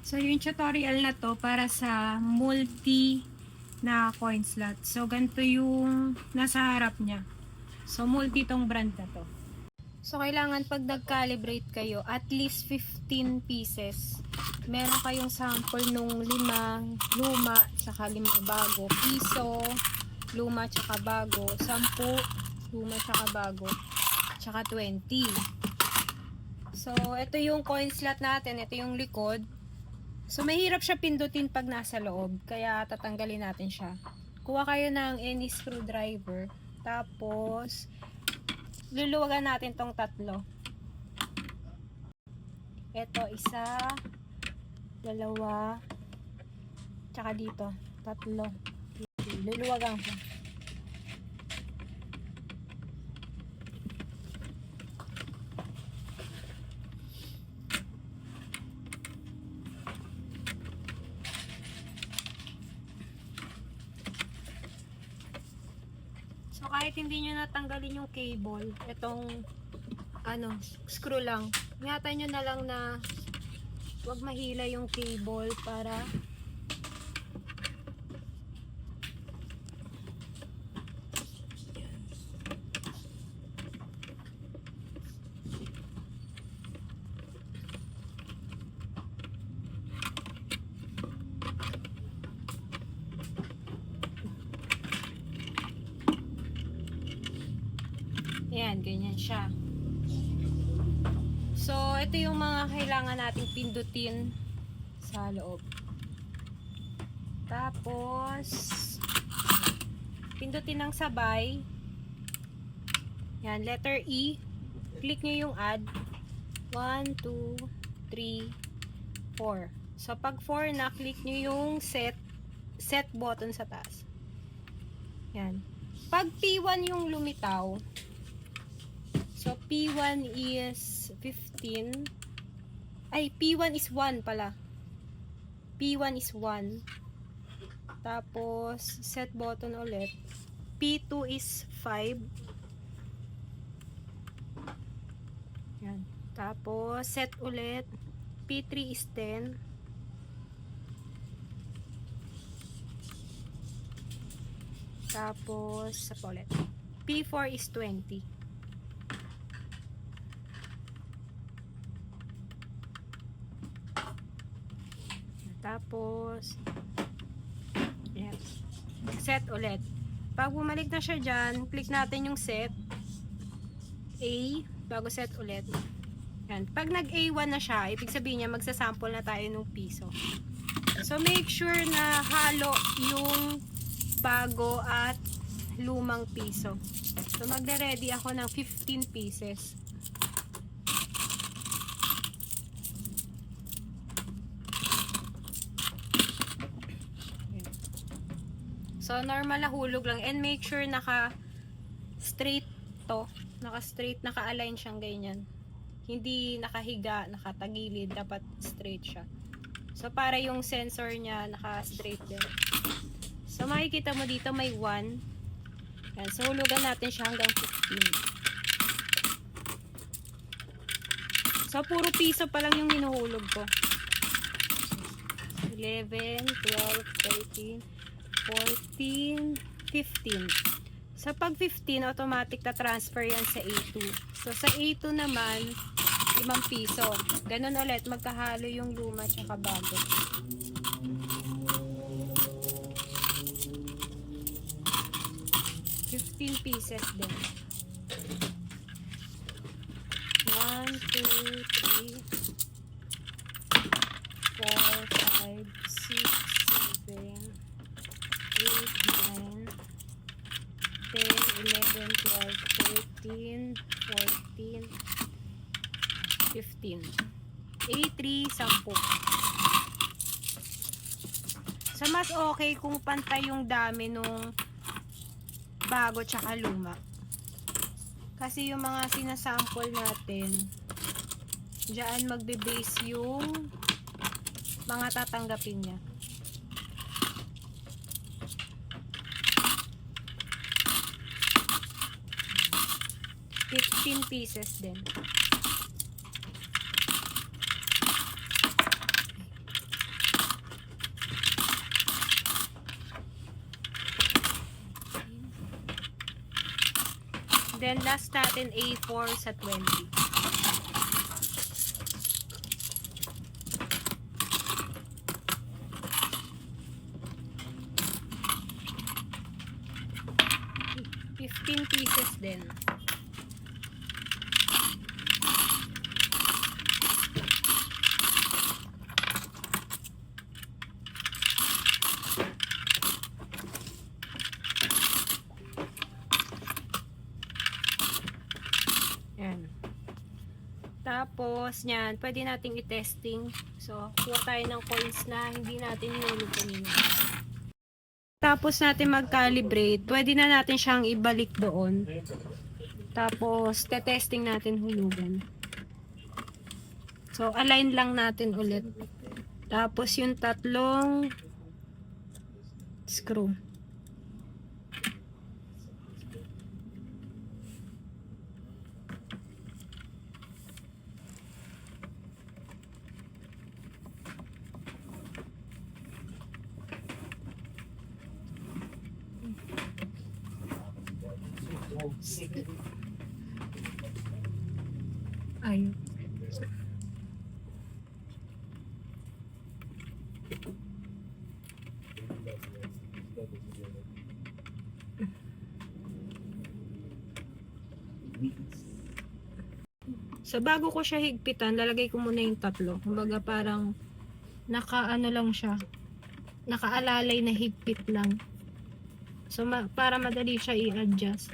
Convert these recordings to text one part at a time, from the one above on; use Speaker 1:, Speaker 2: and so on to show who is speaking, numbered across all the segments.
Speaker 1: So, yung tutorial na to para sa multi na coin slot. So, ganito yung nasa harap niya. So, multi tong brand na to. So, kailangan pag nag-calibrate kayo, at least 15 pieces. Meron kayong sample nung 5 luma, saka 5 bago. Piso, luma, tsaka bago. 10, luma, tsaka bago. Tsaka 20. So, ito yung coin slot natin. Ito yung likod. So, mahirap siya pindutin pag nasa loob. Kaya, tatanggalin natin siya. Kuha kayo ng any screwdriver. Tapos, luluwagan natin tong 3. Ito, 1, 2, tsaka dito, 3. Luluwagan ko. So, kahit hindi nyo natanggalin yung cable, itong screw lang. Ingatan nyo na lang na huwag mahila yung cable para ayan, ganyan siya. So, ito yung mga kailangan nating pindutin sa loob. Tapos, pindutin ng sabay. Yan, letter E. Click nyo yung add. 1, 2, 3, 4. So, pag 4 na, click nyo yung set button sa taas. Yan. Pag P1 yung lumitaw, so, P1 is 15. Ay, P1 is 1 pala. P1 is 1. Tapos, set button ulit. P2 is 5. Yan. Tapos, set ulit. P3 is 10. Tapos, sa ulit. P4 is 20. Tapos, yan. Set ulit. Pag bumalik na siya dyan, click natin yung set. A, bago set ulit. Yan. Pag nag-A1 na siya, ibig sabihin niya, magsasample na tayo ng piso. So, make sure na halo yung bago at lumang piso. So, magre-ready ako ng 15 pieces. So, normal na hulog lang. And make sure naka-straight to. Naka-straight, naka-align siyang ganyan. Hindi nakahiga, nakatagilid. Dapat straight siya. So, para yung sensor niya naka-straight din. So, makikita mo dito may 1. Yan. So, hulugan natin siya hanggang 15. So, puro piso pa lang yung hinuhulog ko. 11, 12, 13, 14, 15. Sa pag 15, automatic na transfer yan sa A2. So, sa A2 naman, 5 piso. Ganun ulit, magkahalo yung luma at bago. $15 din. 1, 2, 3, 4, 5, 6, 7, 8, 9, 10, 11, 12, 13, 14, 15. A3, 10. So, mas okay kung pantay yung dami nung bago tsaka luma. Kasi yung mga sinasample natin, diyan magbe-base yung mga tatanggapin niya. 15 pieces din. Then last natin A4 sa 20. $15 din. Yan. Tapos, yan, pwede nating i-testing. So, kuha tayo ng coins na hindi natin hinulog kanina. Tapos natin mag-calibrate, pwede na natin siyang ibalik doon. Tapos, te-testing natin hulugan. So, align lang natin ulit. Tapos, yung tatlong screw. Ayun. So, bago ko siya higpitan, lalagay ko muna yung tatlo. Kumbaga parang naka-ano lang siya. Nakaalalay na higpit lang. So, para madali siya i-adjust.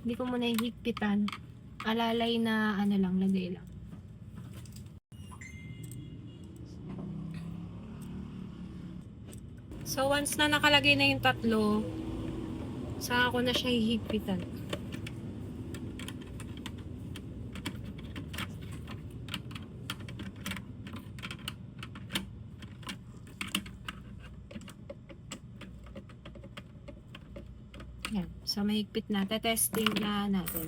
Speaker 1: Hindi ko muna higpitan. Alalay na ano lang, lagay lang. So, once na nakalagay na yung tatlo, saka ko na siya hihigpitan. Yan. So, mahigpit na. Testing na natin.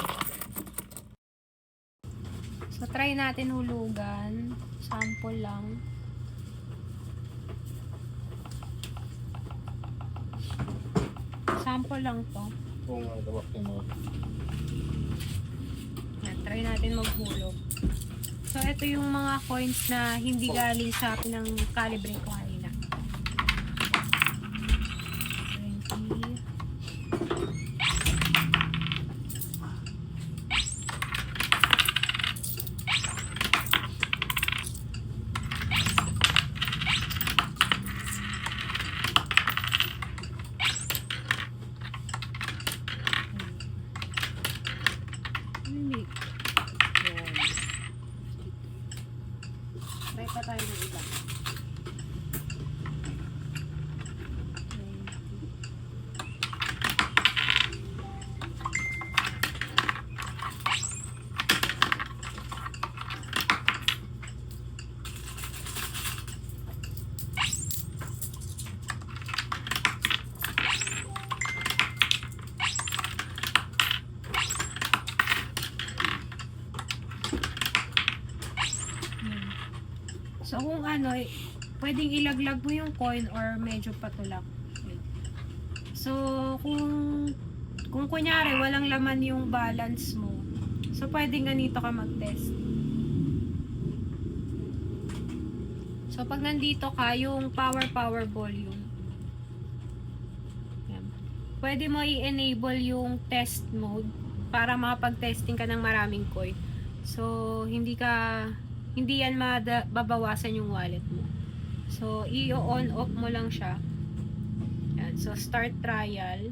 Speaker 1: So, try natin hulugan. Sample lang. Sample lang to. Yan. Try natin maghulog. So, ito yung mga coins na hindi galing sa pinang-calibrate ko kanina. 20. Hindi. Yan. Try pa tayo ng iba. 20. So, kung ano, pwedeng ilaglag mo yung coin or medyo patulak. So, kung kunyari, walang laman yung balance mo, so, pwedeng ganito ka mag-test. So, pag nandito ka, yung power volume, yan. Pwede mo i-enable yung test mode para makapag-testing ka ng maraming coin. So, hindi yan mababawasan yung wallet mo. So, i-on off mo lang siya. Yan. So, start trial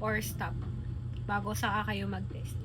Speaker 1: or stop bago saka kayo mag-test.